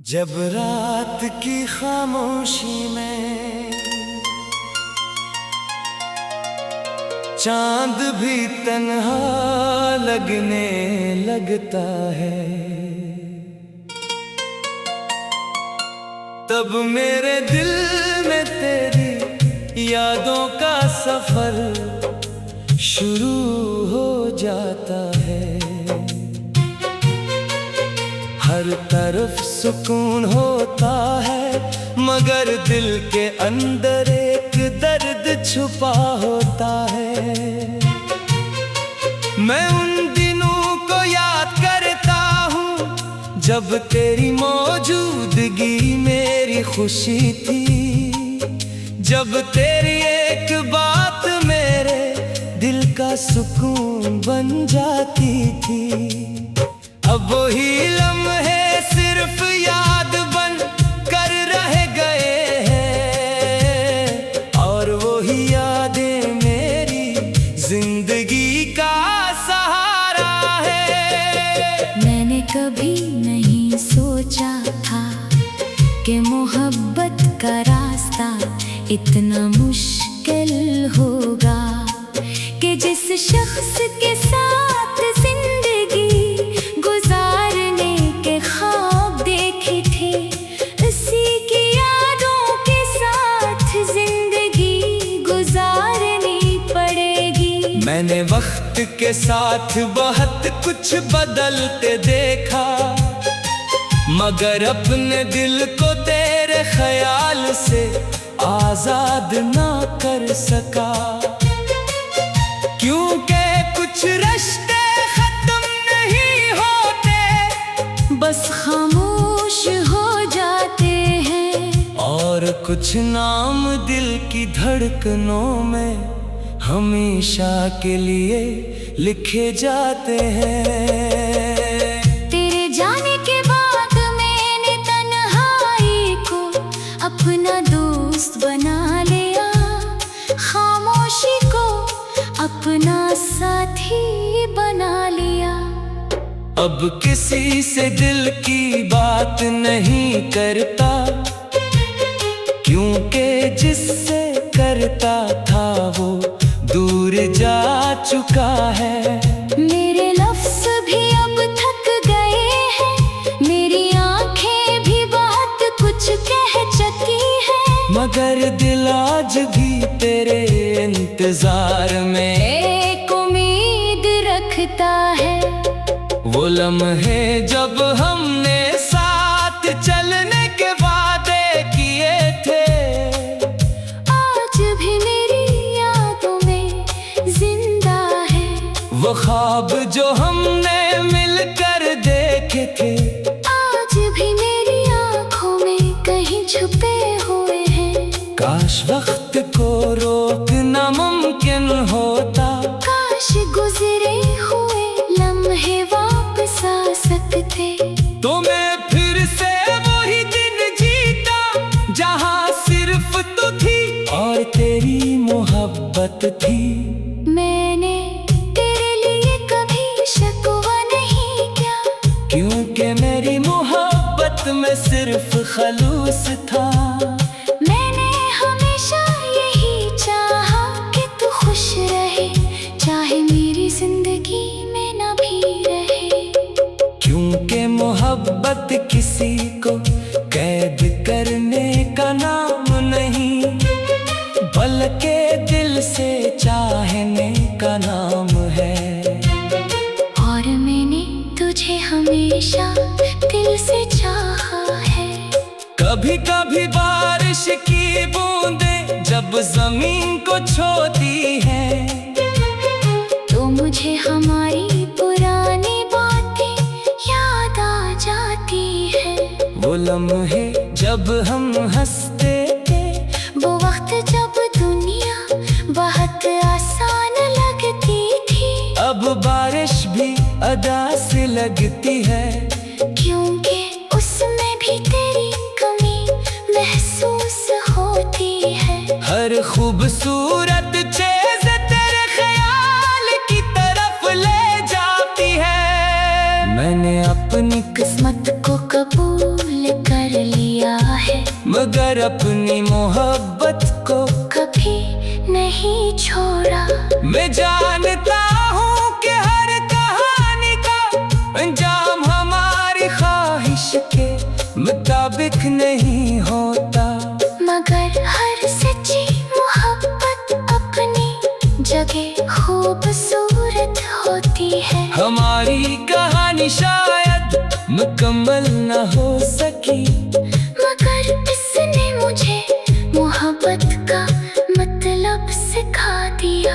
जब रात की खामोशी में चांद भी तन्हा लगने लगता है, तब मेरे दिल में तेरी यादों का सफर शुरू हो जाता है। हर तरफ सुकून होता है, मगर दिल के अंदर एक दर्द छुपा होता है। मैं उन दिनों को याद करता हूँ जब तेरी मौजूदगी मेरी खुशी थी, जब तेरी एक बात मेरे दिल का सुकून बन जाती थी। अब वही लम्हे सिर्फ याद बन कर रह गए हैं, और वही यादें मेरी जिंदगी का सहारा है। मैंने कभी नहीं सोचा था कि मोहब्बत का रास्ता इतना मुश्किल होगा, कि जिस शख्स के साथ जिंदगी गुजारने के ख्वाब देखे थे, उसी की यादों के साथ जिंदगी गुजारनी पड़ेगी। मैंने वक्त के साथ बहुत कुछ बदलते देखा, मगर अपने दिल को तेरे ख्याल से आजाद ना कर सका। क्योंकि कुछ रिश्ते खत्म नहीं होते, बस खामोश हो जाते हैं, और कुछ नाम दिल की धड़कनों में हमेशा के लिए लिखे जाते हैं। तेरे जाने के बाद मैंने तन्हाई को अपना दोस्त बना लिया, खामोशी को अपना साथी बना लिया। अब किसी से दिल की बात नहीं करता, क्योंकि जिससे करता था वो दूर जा चुका है। मेरे लफ्ज़ भी अब थक गए हैं, मेरी आंखें भी बहुत कुछ कह चुकी हैं, मगर दिल आज भी तेरे इंतजार में एक उम्मीद रखता है। वो लम्हे जब हमने साथ चलने के वादे किए थे, आज भी मेरी यादों में जिंदा है। वो ख्वाब जो हमने मिलकर देखे थे, आज भी मेरी आंखों में कहीं छुपे हुए हैं। काश वक्त को रोकना मुमकिन होता, काश गुजरे हुए लम्हे वापस आ सकते, तो मैं फिर से वही दिन जीता जहां सिर्फ तू थी और तेरी मोहब्बत थी। मैंने तेरे लिए कभी शिकवा नहीं किया, क्योंकि मेरी मोहब्बत में सिर्फ खलूस था। मैंने हमेशा यही चाहा कि तू खुश रहे, चाहे मेरी जिंदगी में न भी रहे। क्योंकि मोहब्बत किसी को कैद करने का नाम नहीं, बल्कि दिल से चाहने का नाम है। और मैंने तुझे हमेशा दिल से चाहा है। कभी कभी बारिश की बूंदें जब जमीन को छूती हैं, तो मुझे हमारी पुरानी बातें याद आ जाती है। वो लम्हे जब हम हंसते थे, वो वक्त जब दुनिया बहुत आसान लगती थी, अब बारिश भी अदा से लगती है। क्योंकि उसमें भी तेरी कमी महसूस होती है। हर खूबसूरत चीज़ तेरे ख्याल की तरफ ले जाती है। मैंने अपनी किस्मत को कबूल कर मगर अपनी मोहब्बत को कभी नहीं छोड़ा। मैं जानता हूँ कि हर कहानी का अंजाम हमारी ख्वाहिश के मुताबिक नहीं होता, मगर हर सच्ची मोहब्बत अपनी जगह खूबसूरत होती है। हमारी कहानी शायद मुकम्मल न हो सकी, मगर इसने मुझे मोहब्बत का मतलब सिखा दिया।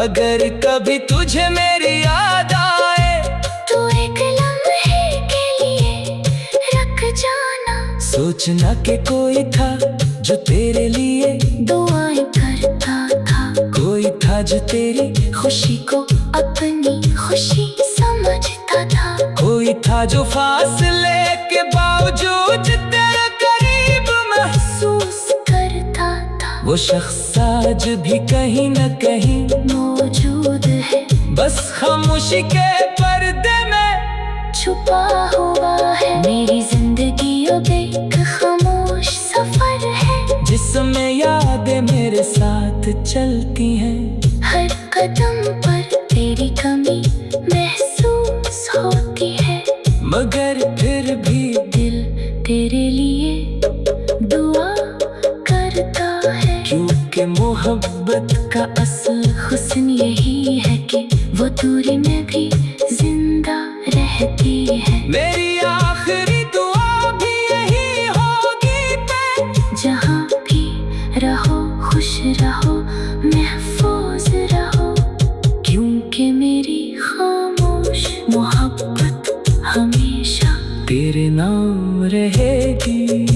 अगर कभी तुझे मेरी याद आए तो एक लम्हे के लिए रख जाना। सोचना कि कोई था जो तेरे लिए दुआएं करता था, कोई था जो तेरी खुशी को अपनी खुशी समझता था, कोई था जो फासले के बावजूद तेरे करीब महसूस करता था। वो शख्स आज भी कहीं न कहीं मौजूद है, बस खामोशी के पर्दे में छुपा हुआ है। मेरी जिंदगी अब एक खामोश सफर है, जिसमें यादें मेरे साथ चलती हैं। हर कदम पर तेरी कमी महसूस होती है, मगर फिर भी दिल तेरे लिए दुआ करता है। क्योंकि मोहब्बत का असल हुस्न यही है कि वो दूरी में भी जिंदा रहती है। मेरी आखिरी दुआ भी यही होगी कि जहाँ भी रहो खुश रहो महफूज रहो, क्योंकि मेरी खामोश मोहब्बत हमेशा तेरे नाम रहेगी।